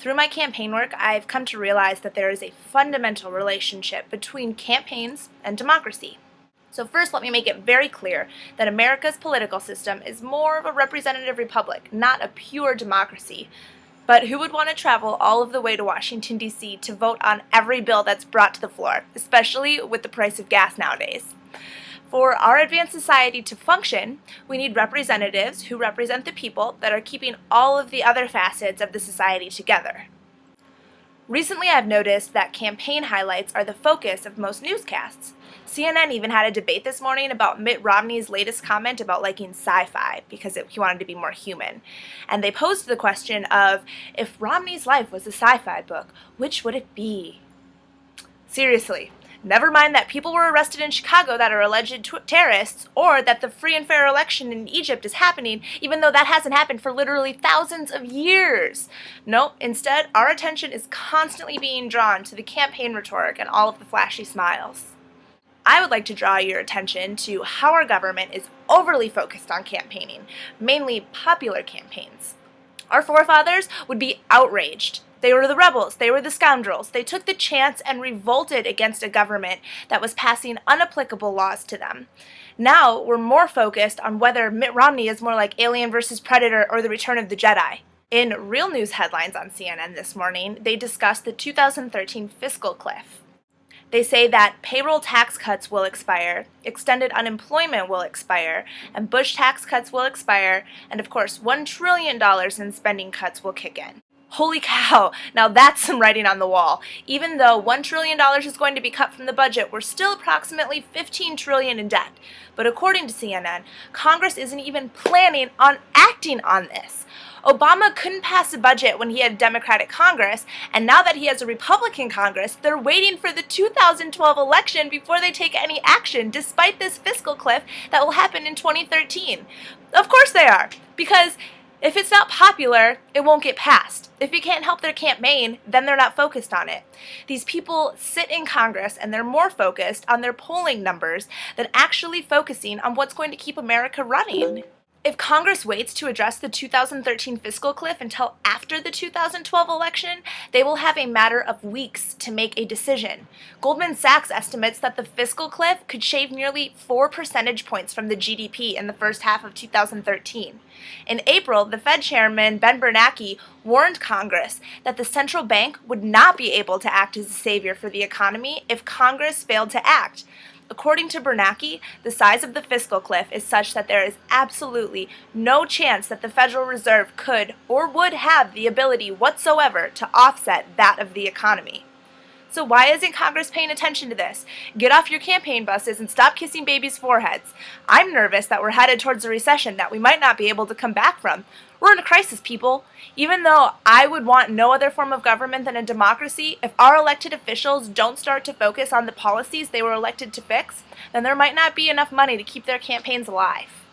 Through my campaign work, I've come to realize that there is a fundamental relationship between campaigns and democracy. So first, let me make it very clear that America's political system is more of a representative republic, not a pure democracy. But who would want to travel all of the way to Washington, D.C. to vote on every bill that's brought to the floor, especially with the price of gas nowadays? For our advanced society to function, we need representatives who represent the people that are keeping all of the other facets of the society together. Recently, I've noticed that campaign highlights are the focus of most newscasts. CNN even had a debate this morning about Mitt Romney's latest comment about liking sci-fi because he wanted to be more human. And they posed the question of, if Romney's life was a sci-fi book, which would it be? Seriously. Never mind that people were arrested in Chicago that are alleged terrorists, or that the free and fair election in Egypt is happening, even though that hasn't happened for literally thousands of years. Nope, instead, our attention is constantly being drawn to the campaign rhetoric and all of the flashy smiles. I would like to draw your attention to how our government is overly focused on campaigning, mainly popular campaigns. Our forefathers would be outraged. They were the rebels. They were the scoundrels. They took the chance and revolted against a government that was passing unapplicable laws to them. Now we're more focused on whether Mitt Romney is more like Alien vs. Predator or The Return of the Jedi. In real news headlines on CNN this morning, they discussed the 2013 fiscal cliff. They say that payroll tax cuts will expire, extended unemployment will expire, and Bush tax cuts will expire, and of course $1 trillion in spending cuts will kick in. Holy cow, now that's some writing on the wall. Even though $1 trillion is going to be cut from the budget, we're still approximately $15 trillion in debt. But according to CNN, Congress isn't even planning on acting on this. Obama couldn't pass a budget when he had a Democratic Congress, and now that he has a Republican Congress, they're waiting for the 2012 election before they take any action, despite this fiscal cliff that will happen in 2013. Of course they are, because if it's not popular, it won't get passed. If you can't help their campaign, then they're not focused on it. These people sit in Congress and they're more focused on their polling numbers than actually focusing on what's going to keep America running. If Congress waits to address the 2013 fiscal cliff until after the 2012 election, they will have a matter of weeks to make a decision. Goldman Sachs estimates that the fiscal cliff could shave nearly 4 percentage points from the GDP in the first half of 2013. In April, the Fed chairman, Ben Bernanke, warned Congress that the central bank would not be able to act as a savior for the economy if Congress failed to act. According to Bernanke, the size of the fiscal cliff is such that there is absolutely no chance that the Federal Reserve could or would have the ability whatsoever to offset that of the economy. So why isn't Congress paying attention to this? Get off your campaign buses and stop kissing babies' foreheads. I'm nervous that we're headed towards a recession that we might not be able to come back from. We're in a crisis, people. Even though I would want no other form of government than a democracy, if our elected officials don't start to focus on the policies they were elected to fix, then there might not be enough money to keep their campaigns alive.